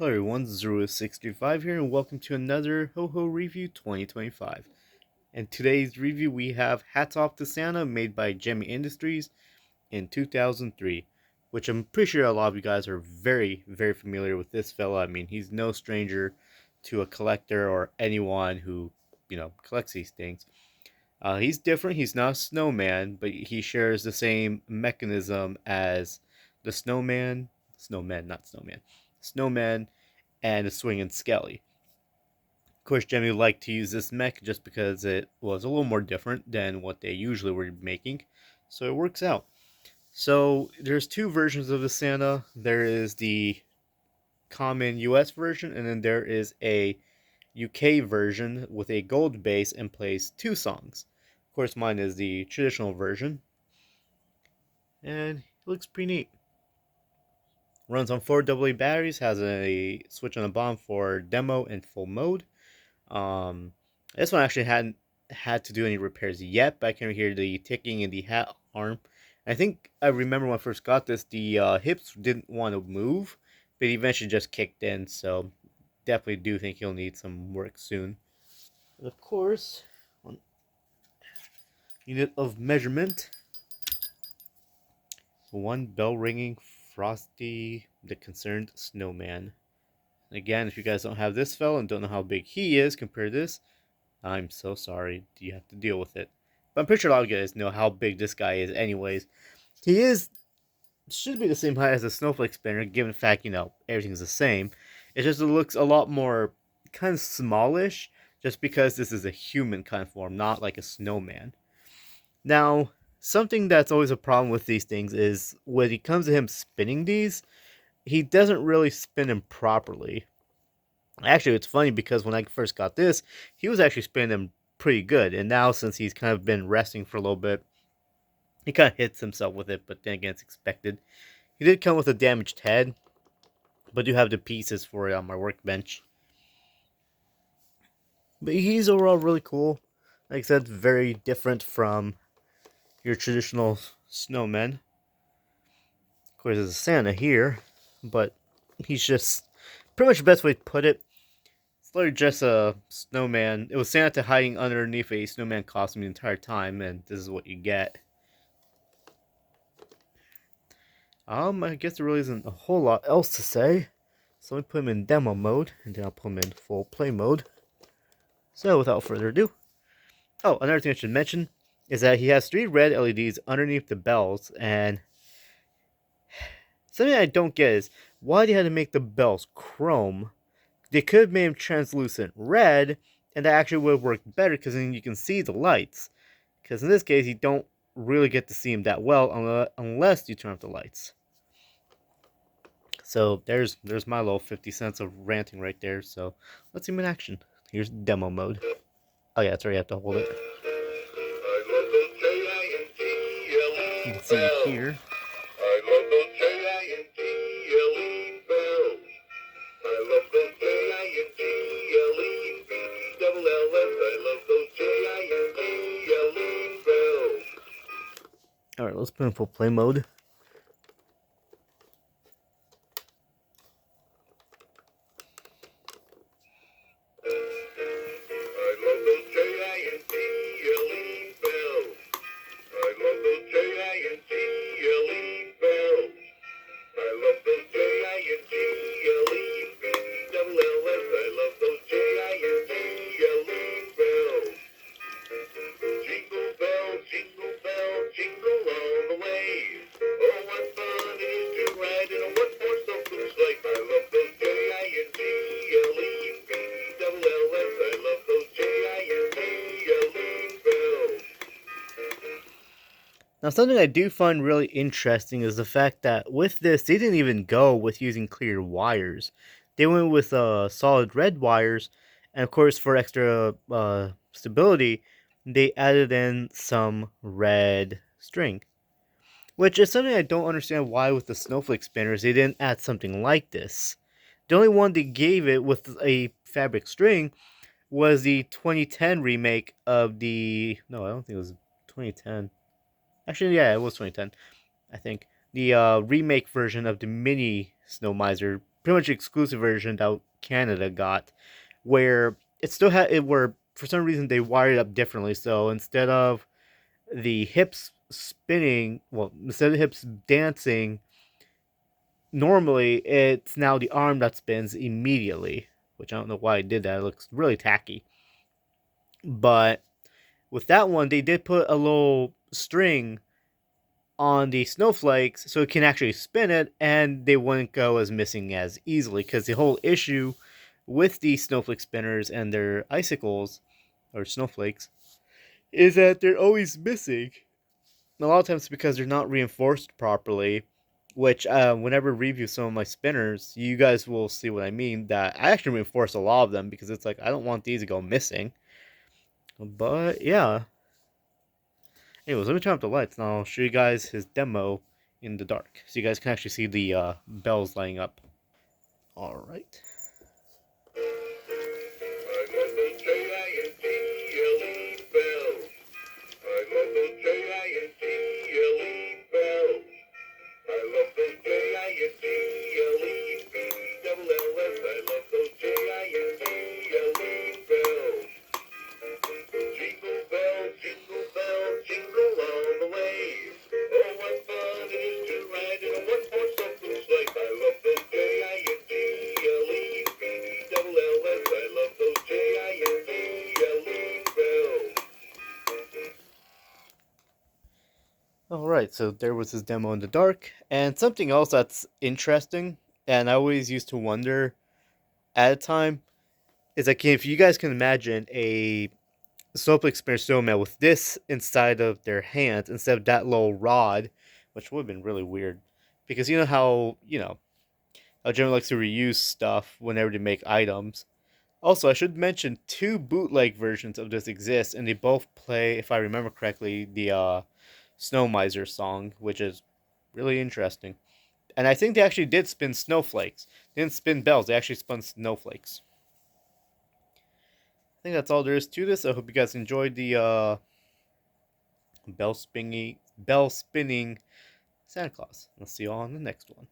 Hello everyone, Zero65 here, and welcome to another HoHo Review 2025. In today's review, we have Hats Off to Santa, made by Gemmy Industries in 2003, which I'm pretty sure a lot of you guys are very familiar with this fella. I mean, he's no stranger to a collector or anyone who, collects these things. He's different, he's not a snowman, but he shares the same mechanism as the not snowman, and a swinging skelly. Of course, Gemmy liked to use this mech just because it was a little more different than what they usually were making, so it works out. So there's two versions of the Santa. There is the common US version, and then there is a UK version with a gold base and plays two songs. Of course, mine is the traditional version, and it looks pretty neat. Runs on 4 AA batteries, has a switch on the bottom for demo and full mode. This one actually hadn't had to do any repairs yet, but I can hear the ticking in the hat arm. I think I remember when I first got this, the hips didn't want to move, but eventually just kicked in, so definitely do think he'll need some work soon. And of course, on unit of measurement, one bell ringing Frosty the Concerned Snowman. Again, if you guys don't have this fella and don't know how big he is compared to this, I'm so sorry you have to deal with it. But I'm pretty sure a lot of you guys know how big this guy is anyways. He should be the same height as a snowflake spinner, given the fact, everything's the same. It just looks a lot more kind of smallish, just because this is a human kind of form, not like a snowman. Now, something that's always a problem with these things is when it comes to him spinning these, he doesn't really spin them properly. Actually, it's funny because when I first got this, he was actually spinning them pretty good. And now, since he's kind of been resting for a little bit, he kind of hits himself with it. But then again, it's expected. He did come with a damaged head, but I do have the pieces for it on my workbench. But he's overall really cool. Like I said, very different from your traditional snowmen. Of course, there's a Santa here, but he's just pretty much the best way to put it. It's literally just a snowman. It was Santa hiding underneath a snowman costume the entire time, and this is what you get. I guess there really isn't a whole lot else to say. So let me put him in demo mode, and then I'll put him in full play mode. So without further ado. Oh, another thing I should mention is that he has 3 red LEDs underneath the bells, and something I don't get is why they had to make the bells chrome. They could have made them translucent red, and that actually would have worked better because then you can see the lights. Because in this case, you don't really get to see them that well unless you turn off the lights. So there's my little 50 cents of ranting right there. So let's see him in action. Here's demo mode. Oh yeah, that's right, you have to hold it. You can see here. Alright, let's put in full play mode. Now, something I do find really interesting is the fact that with this, they didn't even go with using clear wires. They went with solid red wires, and of course, for extra stability, they added in some red string. Which is something I don't understand why with the snowflake spinners they didn't add something like this. The only one they gave it with a fabric string was the 2010 remake of the... No, I don't think it was 2010. Actually, yeah, it was 2010, I think. The remake version of the mini Snow Miser pretty much exclusive version that Canada got, where it still had it where for some reason they wired it up differently. So instead of the hips spinning, well, instead of the hips dancing, normally it's now the arm that spins immediately, which I don't know why I did that. It looks really tacky. But with that one, they did put a little string on the snowflakes so it can actually spin it and they wouldn't go as missing as easily, because the whole issue with the snowflake spinners and their icicles or snowflakes is that they're always missing. A lot of times because they're not reinforced properly, which whenever I review some of my spinners, you guys will see what I mean, that I actually reinforce a lot of them because it's like I don't want these to go missing. But yeah, anyways, let me turn up the lights and I'll show you guys his demo in the dark, so you guys can actually see the bells lighting up. Alright. Alright, so there was his demo in the dark. And something else that's interesting, and I always used to wonder at a time, is like if you guys can imagine a snowflake spinner snowman with this inside of their hands instead of that little rod, which would have been really weird. Because you know how Gemmy likes to reuse stuff whenever they make items. Also, I should mention two bootleg versions of this exist, and they both play, if I remember correctly, the Snow Miser song, which is really interesting. And I think they actually did spin snowflakes. They didn't spin bells, they actually spun snowflakes. I think that's all there is to this. I hope you guys enjoyed the bell spinning Santa Claus. I'll see you all on the next one.